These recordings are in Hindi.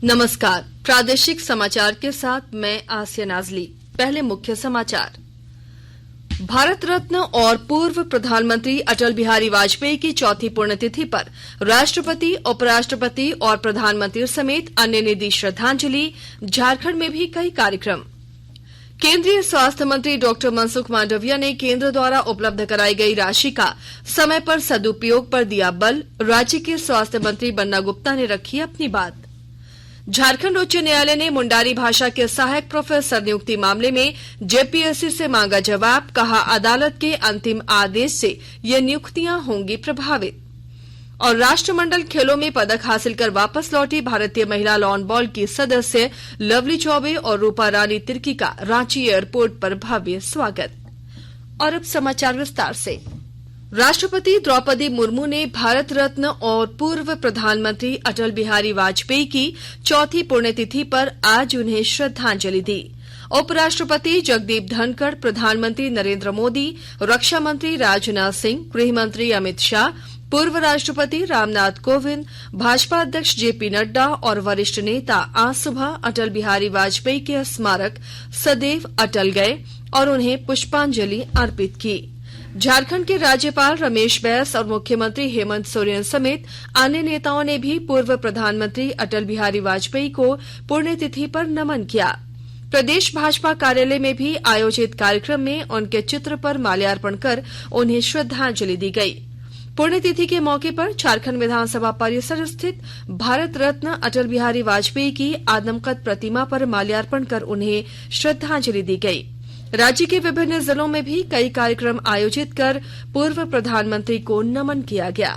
नमस्कार। प्रादेशिक समाचार के साथ मैं आसिया नाजली। पहले मुख्य समाचार। भारत रत्न और पूर्व प्रधानमंत्री अटल बिहारी वाजपेयी की चौथी पुण्यतिथि पर राष्ट्रपति, उपराष्ट्रपति और प्रधानमंत्री समेत अन्य ने दी श्रद्धांजलि। झारखंड में भी कई कार्यक्रम। केंद्रीय स्वास्थ्य मंत्री डॉक्टर मनसुख मांडविया ने केंद्र द्वारा उपलब्ध कराई गई राशि का समय पर सदुपयोग पर दिया बल। राज्य के स्वास्थ्य मंत्री बन्ना गुप्ता ने रखी अपनी बात। झारखंड उच्च न्यायालय ने मुंडारी भाषा के सहायक प्रोफेसर नियुक्ति मामले में जेपीएससी से मांगा जवाब। कहा, अदालत के अंतिम आदेश से ये नियुक्तियां होंगी प्रभावित। और राष्ट्रमंडल खेलों में पदक हासिल कर वापस लौटी भारतीय महिला लॉन बॉल की सदस्य लवली चौबे और रूपा रानी तिर्की का रांची एयरपोर्ट पर भव्य स्वागत। और अब समाचार विस्तार से। राष्ट्रपति द्रौपदी मुर्मू ने भारत रत्न और पूर्व प्रधानमंत्री अटल बिहारी वाजपेयी की चौथी पुण्यतिथि पर आज उन्हें श्रद्धांजलि दी। उपराष्ट्रपति जगदीप धनखड़, प्रधानमंत्री नरेंद्र मोदी, रक्षा मंत्री राजनाथ सिंह, गृहमंत्री अमित शाह, पूर्व राष्ट्रपति रामनाथ कोविंद, भाजपा अध्यक्ष जेपी नड्डा और वरिष्ठ नेता आज सुबह अटल बिहारी वाजपेयी के स्मारक सदैव अटल गए और उन्हें पुष्पांजलि अर्पित की। झारखंड के राज्यपाल रमेश बैस और मुख्यमंत्री हेमंत सोरेन समेत अन्य नेताओं ने भी पूर्व प्रधानमंत्री अटल बिहारी वाजपेयी को पुण्यतिथि पर नमन किया। प्रदेश भाजपा कार्यालय में भी आयोजित कार्यक्रम में उनके चित्र पर माल्यार्पण कर उन्हें श्रद्धांजलि दी गई। पुण्यतिथि के मौके पर झारखंड विधानसभा परिसर स्थित भारत रत्न अटल बिहारी वाजपेयी की आदमकद प्रतिमा पर माल्यार्पण कर उन्हें श्रद्धांजलि दी गई। राज्य के विभिन्न जिलों में भी कई कार्यक्रम आयोजित कर पूर्व प्रधानमंत्री को नमन किया गया।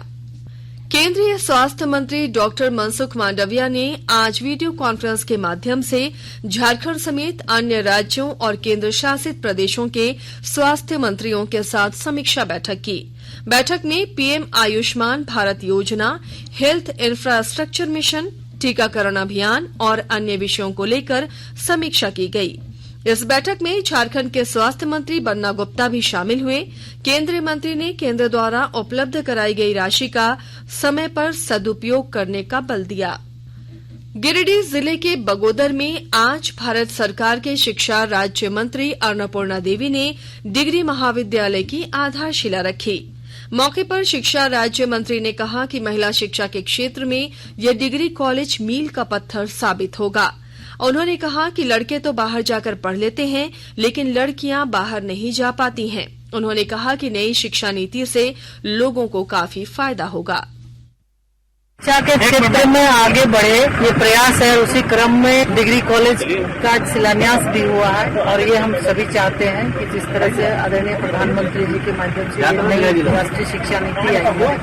केंद्रीय स्वास्थ्य मंत्री डॉक्टर मनसुख मांडविया ने आज वीडियो कॉन्फ्रेंस के माध्यम से झारखंड समेत अन्य राज्यों और केंद्र शासित प्रदेशों के स्वास्थ्य मंत्रियों के साथ समीक्षा बैठक की। बैठक में पीएम आयुष्मान भारत योजना, हेल्थ इंफ्रास्ट्रक्चर मिशन, टीकाकरण अभियान और अन्य विषयों को लेकर समीक्षा की गई। इस बैठक में झारखंड के स्वास्थ्य मंत्री बन्ना गुप्ता भी शामिल हुए। केंद्रीय मंत्री ने केंद्र द्वारा उपलब्ध कराई गई राशि का समय पर सदुपयोग करने का बल दिया। गिरिडीह जिले के बगोदर में आज भारत सरकार के शिक्षा राज्य मंत्री अन्नपूर्णा देवी ने डिग्री महाविद्यालय की आधारशिला रखी। मौके पर शिक्षा राज्य मंत्री ने कहा कि महिला शिक्षा के क्षेत्र में यह डिग्री कॉलेज मील का पत्थर साबित होगा। उन्होंने कहा कि लड़के तो बाहर जाकर पढ़ लेते हैं, लेकिन लड़कियां बाहर नहीं जा पाती हैं। उन्होंने कहा कि नई शिक्षा नीति से लोगों को काफी फायदा होगा। शिक्षा के क्षेत्र में आगे बढ़े ये प्रयास है। उसी क्रम में डिग्री कॉलेज का शिलान्यास भी हुआ है और ये हम सभी चाहते हैं कि जिस तरह से आदरणीय प्रधानमंत्री जी के माध्यम से नई राष्ट्रीय शिक्षा नीति आई है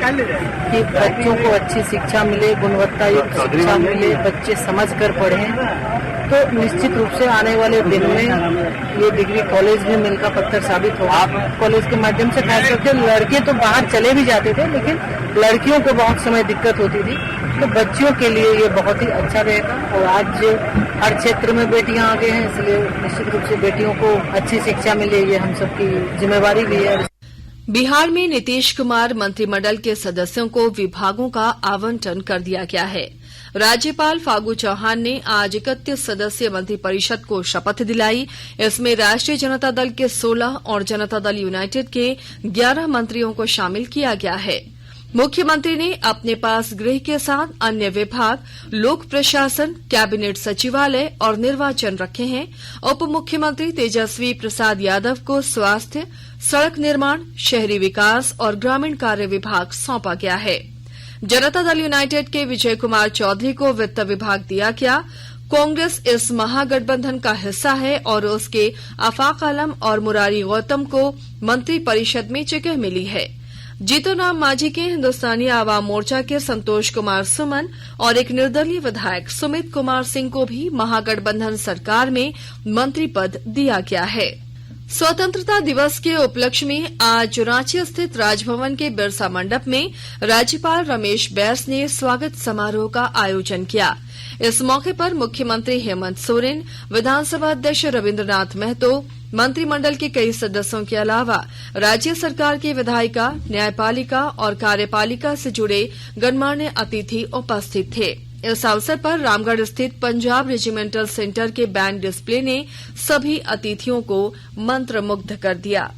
कि बच्चों को अच्छी शिक्षा मिले, गुणवत्ता युक्त शिक्षा मिले, बच्चे समझ कर पढ़ें, तो निश्चित रूप से आने वाले दिन में ये डिग्री कॉलेज भी मील का पत्थर साबित होगा। कॉलेज के माध्यम से खास करके लड़के तो बाहर चले भी जाते थे, लेकिन लड़कियों को बहुत समय दिक्कत होती थी, तो बच्चियों के लिए ये बहुत ही अच्छा रहेगा। और आज हर क्षेत्र में बेटियां आगे हैं, इसलिए निश्चित रूप से बेटियों को अच्छी शिक्षा मिले, ये हम सबकी जिम्मेवारी भी है। बिहार में नीतीश कुमार मंत्रिमंडल के सदस्यों को विभागों का आवंटन कर दिया गया है। राज्यपाल फागू चौहान ने आज 31 सदस्यीय मंत्रिपरिषद को शपथ दिलाई। इसमें राष्ट्रीय जनता दल के 16 और जनता दल यूनाइटेड के 11 मंत्रियों को शामिल किया गया है। मुख्यमंत्री ने अपने पास गृह के साथ अन्य विभाग, लोक प्रशासन, कैबिनेट सचिवालय और निर्वाचन रखे हैं। उप मुख्यमंत्री तेजस्वी प्रसाद यादव को स्वास्थ्य, सड़क निर्माण, शहरी विकास और ग्रामीण कार्य विभाग सौंपा गया है। जनता दल यूनाइटेड के विजय कुमार चौधरी को वित्त विभाग दिया गया। कांग्रेस इस महागठबंधन का हिस्सा है और उसके आफाक आलम और मुरारी गौतम को मंत्रिपरिषद में जगह मिली है। जीतूराम मांझी के हिंदुस्तानी आवाम मोर्चा के संतोष कुमार सुमन और एक निर्दलीय विधायक सुमित कुमार सिंह को भी महागठबंधन सरकार में मंत्री पद दिया गया है। स्वतंत्रता दिवस के उपलक्ष्य में आज रांची स्थित राजभवन के बिरसा मंडप में राज्यपाल रमेश बैस ने स्वागत समारोह का आयोजन किया। इस मौके पर मुख्यमंत्री हेमंत सोरेन, विधानसभा अध्यक्ष रविन्द्रनाथ महतो, मंत्रिमंडल के कई सदस्यों के अलावा राज्य सरकार की विधायिका, न्यायपालिका और कार्यपालिका से जुड़े गणमान्य अतिथि उपस्थित थे। इस अवसर पर रामगढ़ स्थित पंजाब रेजिमेंटल सेंटर के बैंड डिस्प्ले ने सभी अतिथियों को मंत्रमुग्ध कर दिया।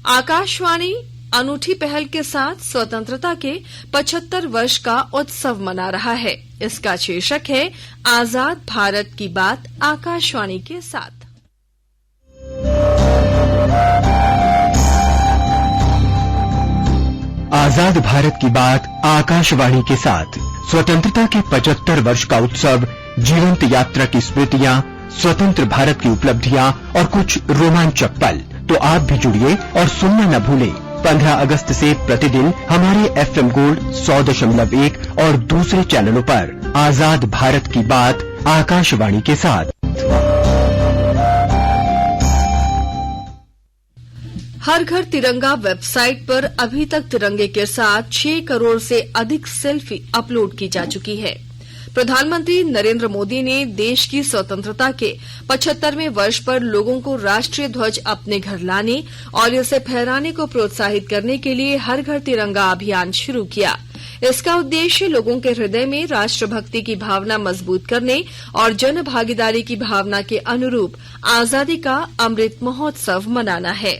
आकाशवाणी अनूठी पहल के साथ स्वतंत्रता के 75 वर्ष का उत्सव मना रहा है। इसका शीर्षक है आजाद भारत की बात आकाशवाणी के साथ। आजाद भारत की बात आकाशवाणी के साथ। स्वतंत्रता के 75 वर्ष का उत्सव, जीवंत यात्रा की स्मृतियां, स्वतंत्र भारत की उपलब्धियां और कुछ रोमांचक पल। तो आप भी जुड़िए और सुनना न भूलें 15 अगस्त से प्रतिदिन हमारे FM गोल्ड 100.1 और दूसरे चैनलों पर आजाद भारत की बात आकाशवाणी के साथ। हर घर तिरंगा वेबसाइट पर अभी तक तिरंगे के साथ 6 करोड़ से अधिक सेल्फी अपलोड की जा चुकी है। प्रधानमंत्री नरेंद्र मोदी ने देश की स्वतंत्रता के 75वें वर्ष पर लोगों को राष्ट्रीय ध्वज अपने घर लाने और इसे फहराने को प्रोत्साहित करने के लिए हर घर तिरंगा अभियान शुरू किया। इसका उद्देश्य लोगों के हृदय में राष्ट्रभक्ति की भावना मजबूत करने और जन भागीदारी की भावना के अनुरूप आजादी का अमृत महोत्सव मनाना है।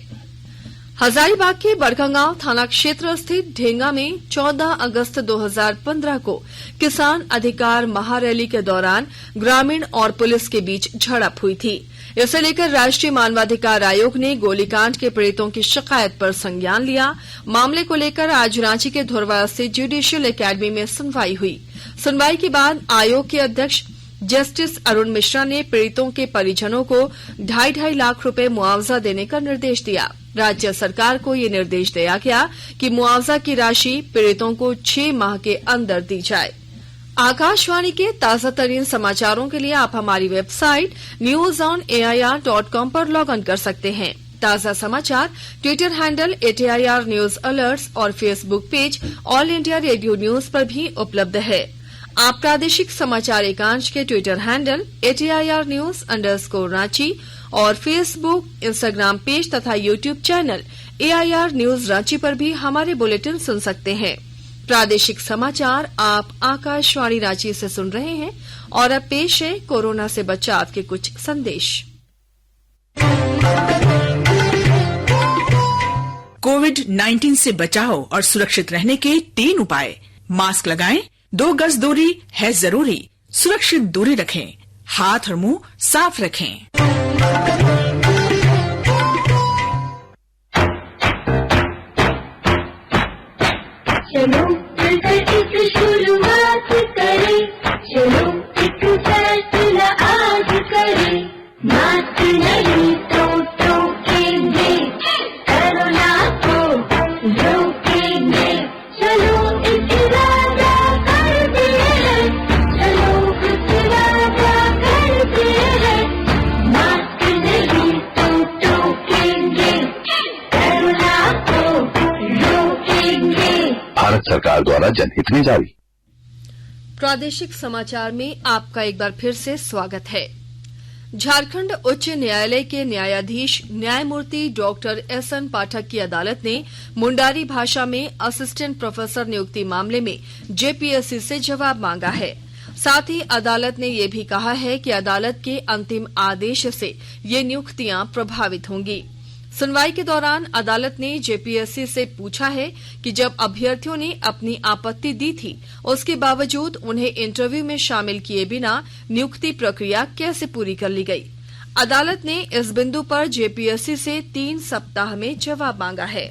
हजारीबाग के बड़कागांव थाना क्षेत्र स्थित ढेंगा में 14 अगस्त 2015 को किसान अधिकार महारैली के दौरान ग्रामीण और पुलिस के बीच झड़प हुई थी। इसे लेकर राष्ट्रीय मानवाधिकार आयोग ने गोलीकांड के पीड़ितों की शिकायत पर संज्ञान लिया। मामले को लेकर आज रांची के धुरवा स्थित ज्यूडिशियल एकेडमी में सुनवाई हुई। सुनवाई के बाद आयोग के अध्यक्ष जस्टिस अरुण मिश्रा ने पीड़ितों के परिजनों को 2.5 लाख रुपए मुआवजा देने का निर्देश दिया। राज्य सरकार को ये निर्देश दिया गया कि मुआवजा की राशि पीड़ितों को 6 माह के अंदर दी जाए। आकाशवाणी के ताजा तरीन समाचारों के लिए आप हमारी वेबसाइट newsonair.com पर लॉग इन कर सकते हैं। ताजा समाचार Twitter handle @AIR news alerts और Facebook page All India Radio news पर भी उपलब्ध है। आप प्रादेशिक समाचार एकांश के ट्विटर हैंडल @AIR न्यूज_रांची और फेसबुक, इंस्टाग्राम पेज तथा YouTube channel AIR news Ranchi पर भी हमारे बुलेटिन सुन सकते हैं। प्रादेशिक समाचार आप आकाशवाणी रांची से सुन रहे हैं और अब पेश है कोरोना से बचाव के कुछ संदेश। कोविड-19 से बचाव और सुरक्षित रहने के 3 उपाय। मास्क लगाएं, 2 गज दूरी है जरूरी, सुरक्षित दूरी रखें, हाथ और मुंह साफ रखें। चलो मिलकर एक शुरुआत करें, चलो एक फैसला आज करें, मास्क नहीं तो टोकेंगे, कोरोना को रोकेंगे, चलो एक वादा करते हैं, चलो एक वादा करते हैं, मास्क नहीं तो टोकेंगे, कोरोना को रोकेंगे। भारत सरकार द्वारा जनहित में जारी। प्रादेशिक समाचार में आपका एक बार फिर से स्वागत है। झारखंड उच्च न्यायालय के न्यायाधीश न्यायमूर्ति डॉक्टर SN पाठक की अदालत ने मुंडारी भाषा में असिस्टेंट प्रोफेसर नियुक्ति मामले में JPSC से जवाब मांगा है। साथ ही अदालत ने यह भी कहा है कि अदालत के अंतिम आदेश से ये नियुक्तियां प्रभावित होंगी। सुनवाई के दौरान अदालत ने JPSC से पूछा है कि जब अभ्यर्थियों ने अपनी आपत्ति दी थी, उसके बावजूद उन्हें इंटरव्यू में शामिल किए बिना नियुक्ति प्रक्रिया कैसे पूरी कर ली गई। अदालत ने इस बिंदु पर JPSC से 3 सप्ताह में जवाब मांगा है।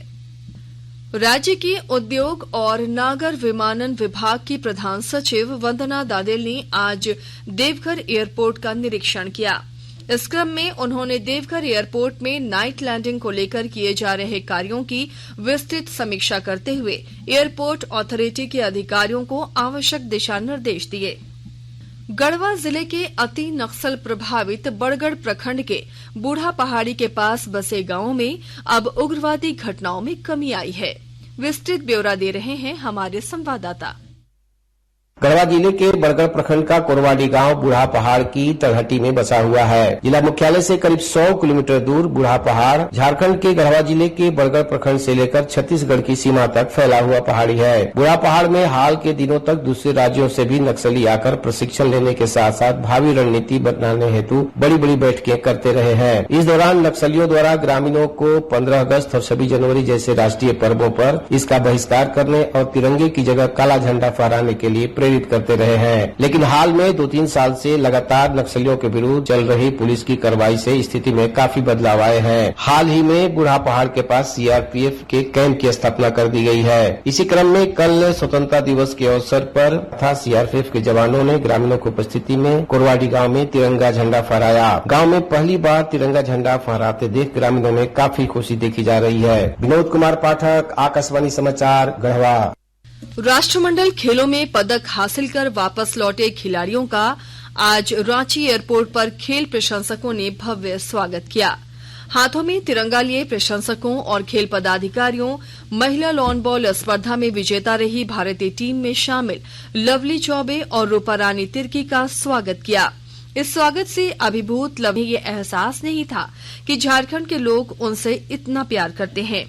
राज्य के उद्योग और नागर विमानन विभाग की प्रधान सचिव वंदना दादेल ने आज देवघर एयरपोर्ट का निरीक्षण किया। इस क्रम में उन्होंने देवघर एयरपोर्ट में नाइट लैंडिंग को लेकर किए जा रहे कार्यों की विस्तृत समीक्षा करते हुए एयरपोर्ट अथॉरिटी के अधिकारियों को आवश्यक दिशा निर्देश दिए। गढ़वा जिले के अति नक्सल प्रभावित बड़गढ़ प्रखंड के बूढ़ा पहाड़ी के पास बसे गांवों में अब उग्रवादी घटनाओं में कमी आई है। विस्तृत ब्यौरा दे रहे हैं हमारे संवाददाता। गढ़वा जिले के बरगढ़ प्रखंड का कोरवाडी गांव बूढ़ा पहाड़ की तलहटी में बसा हुआ है। जिला मुख्यालय से करीब 100 किलोमीटर दूर बूढ़ा पहाड़ झारखंड के गढ़वा जिले के बरगढ़ प्रखंड से लेकर छत्तीसगढ़ की सीमा तक फैला हुआ पहाड़ी है। बूढ़ा पहाड़ में हाल के दिनों तक दूसरे राज्यों से भी नक्सली आकर प्रशिक्षण लेने के साथ साथ भावी रणनीति बनाने हेतु बड़ी बड़ी बैठकें करते रहे हैं। इस दौरान नक्सलियों द्वारा ग्रामीणों को 15 अगस्त और 26 जनवरी जैसे राष्ट्रीय पर्वों पर इसका बहिष्कार करने और तिरंगे की जगह काला झंडा फहराने के लिए प्रेरित करते रहे हैं। लेकिन हाल में 2-3 साल से लगातार नक्सलियों के विरुद्ध चल रही पुलिस की कार्रवाई से स्थिति में काफी बदलाव आए हैं। हाल ही में बूढ़ा पहाड़ के पास सीआरपीएफ के कैंप की स्थापना कर दी गई है। इसी क्रम में कल स्वतंत्रता दिवस के अवसर पर था सीआरपीएफ के जवानों ने ग्रामीणों की उपस्थिति में कोरवाडी गाँव में तिरंगा झंडा फहराया। गाँव में पहली बार तिरंगा झंडा फहराते देख ग्रामीणों में काफी खुशी देखी जा रही है। विनोद कुमार पाठक, आकाशवाणी समाचार, गढ़वा। राष्ट्रमंडल खेलों में पदक हासिल कर वापस लौटे खिलाड़ियों का आज रांची एयरपोर्ट पर खेल प्रशंसकों ने भव्य स्वागत किया। हाथों में तिरंगा लिए प्रशंसकों और खेल पदाधिकारियों महिला लॉन बॉल स्पर्धा में विजेता रही भारतीय टीम में शामिल लवली चौबे और रूपा रानी तिर्की का स्वागत किया। इस स्वागत से अभिभूत लवली ये एहसास नहीं था कि झारखंड के लोग उनसे इतना प्यार करते हैं।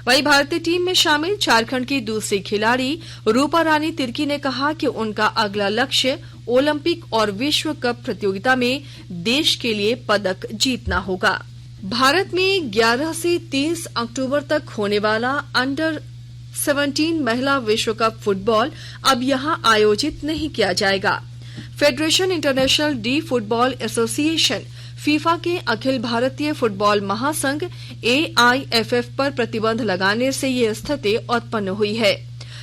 वहीं भारतीय टीम में शामिल झारखंड की दूसरी खिलाड़ी रूपा रानी तिर्की ने कहा कि उनका अगला लक्ष्य ओलंपिक और विश्व कप प्रतियोगिता में देश के लिए पदक जीतना होगा। भारत में 11 से 30 अक्टूबर तक होने वाला अंडर 17 महिला विश्व कप फुटबॉल अब यहां आयोजित नहीं किया जाएगा। Federation international D football association FIFA के अखिल भारतीय फुटबॉल महासंघ AIFF पर प्रतिबंध लगाने से ये स्थिति उत्पन्न हुई है।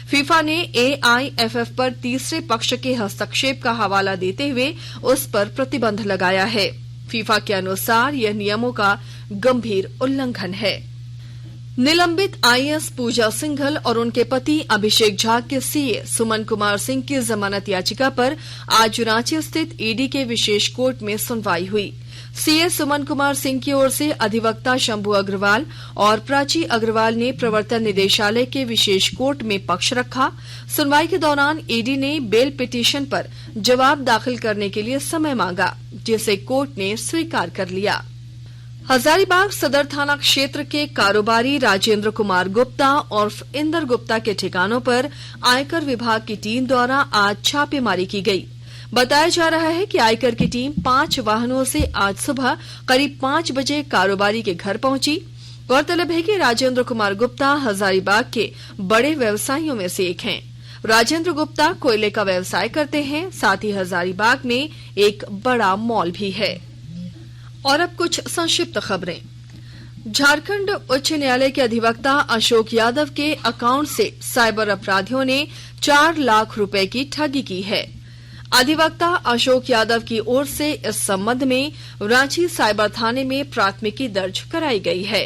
फीफा ने AIFF पर तीसरे पक्ष के हस्तक्षेप का हवाला देते हुए उस पर प्रतिबंध लगाया है। फीफा के अनुसार यह नियमों का गंभीर उल्लंघन है। निलंबित IAS पूजा सिंघल और उनके पति अभिषेक झा के CA सुमन कुमार सिंह की जमानत याचिका पर आज रांची स्थित ED के विशेष कोर्ट में सुनवाई हुई। CA सुमन कुमार सिंह की ओर से अधिवक्ता शंभू अग्रवाल और प्राची अग्रवाल ने प्रवर्तन निदेशालय के विशेष कोर्ट में पक्ष रखा। सुनवाई के दौरान ED ने बेल पिटीशन पर जवाब दाखिल करने के लिए समय मांगा, जिसे कोर्ट ने स्वीकार कर लिया। हजारीबाग सदर थाना क्षेत्र के कारोबारी राजेंद्र कुमार गुप्ता और इंदर गुप्ता के ठिकानों पर आयकर विभाग की टीम द्वारा आज छापेमारी की गई। बताया जा रहा है कि आयकर की टीम 5 वाहनों से आज सुबह करीब 5 बजे कारोबारी के घर पहुंची। गौरतलब है कि राजेंद्र कुमार गुप्ता हजारीबाग के बड़े व्यवसायियों में से एक हैं। राजेंद्र गुप्ता कोयले का व्यवसाय करते हैं, साथ ही हजारीबाग में एक बड़ा मॉल भी है। और अब कुछ संक्षिप्त खबरें। झारखंड उच्च न्यायालय के अधिवक्ता अशोक यादव के अकाउंट से साइबर अपराधियों ने 4 लाख रुपए की ठगी की है। अधिवक्ता अशोक यादव की ओर से इस संबंध में रांची साइबर थाने में प्राथमिकी दर्ज कराई गई है।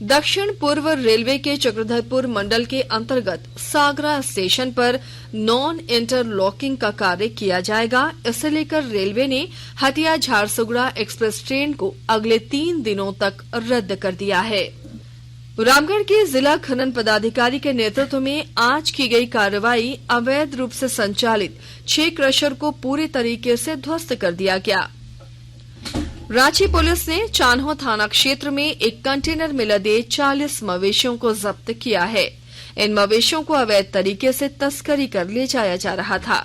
दक्षिण पूर्व रेलवे के चक्रधरपुर मंडल के अंतर्गत सागरा स्टेशन पर नॉन इंटरलॉकिंग का कार्य किया जाएगा। इसे लेकर रेलवे ने हटिया झारसुगड़ा एक्सप्रेस ट्रेन को अगले 3 दिनों तक रद्द कर दिया है। रामगढ़ के जिला खनन पदाधिकारी के नेतृत्व में आज की गई कार्रवाई अवैध रूप से संचालित 6 क्रशर को पूरे तरीके से ध्वस्त कर दिया गया। रांची पुलिस ने चान्हो थाना क्षेत्र में एक कंटेनर में लदे 40 मवेशियों को जब्त किया है। इन मवेशियों को अवैध तरीके से तस्करी कर ले जाया जा रहा था।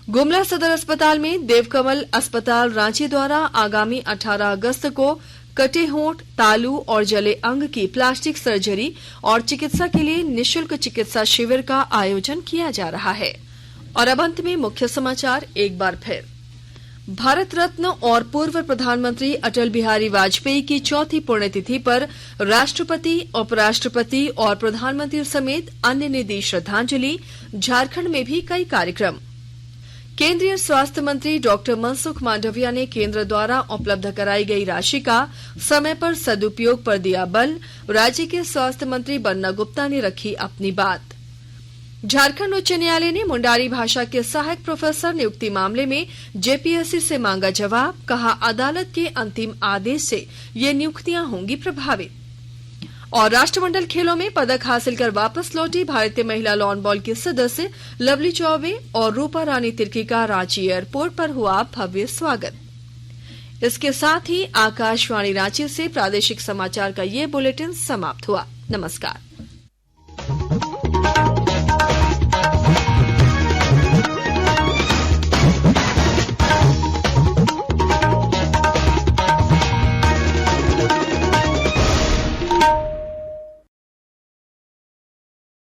गुमला सदर अस्पताल में देवकमल अस्पताल रांची द्वारा आगामी 18 अगस्त को कटे होंठ, तालू और जले अंग की प्लास्टिक सर्जरी और चिकित्सा के लिए निःशुल्क चिकित्सा शिविर का आयोजन किया जा रहा है। और अब अंत में मुख्य समाचार एक बार फिर। भारत रत्न और पूर्व प्रधानमंत्री अटल बिहारी वाजपेयी की 4थी पुण्यतिथि पर राष्ट्रपति, उपराष्ट्रपति और प्रधानमंत्री समेत अन्य ने दी श्रद्धांजलि। झारखंड में भी कई कार्यक्रम। केंद्रीय स्वास्थ्य मंत्री डॉक्टर मनसुख मांडविया ने केंद्र द्वारा उपलब्ध कराई गई राशि का समय पर सदुपयोग पर दिया बल। राज्य के स्वास्थ्य मंत्री बन्ना गुप्ता ने रखी अपनी बात। झारखंड उच्च न्यायालय ने मुंडारी भाषा के सहायक प्रोफेसर नियुक्ति मामले में जेपीएससी से मांगा जवाब। कहा, अदालत के अंतिम आदेश से ये नियुक्तियां होंगी प्रभावित। और राष्ट्रमंडल खेलों में पदक हासिल कर वापस लौटी भारतीय महिला लॉन बॉल की सदस्य लवली चौबे और रूपा रानी तिर्की का रांची एयरपोर्ट पर हुआ भव्य स्वागत। इसके साथ ही आकाशवाणी रांची से प्रादेशिक समाचार का ये बुलेटिन समाप्त हुआ। नमस्कार।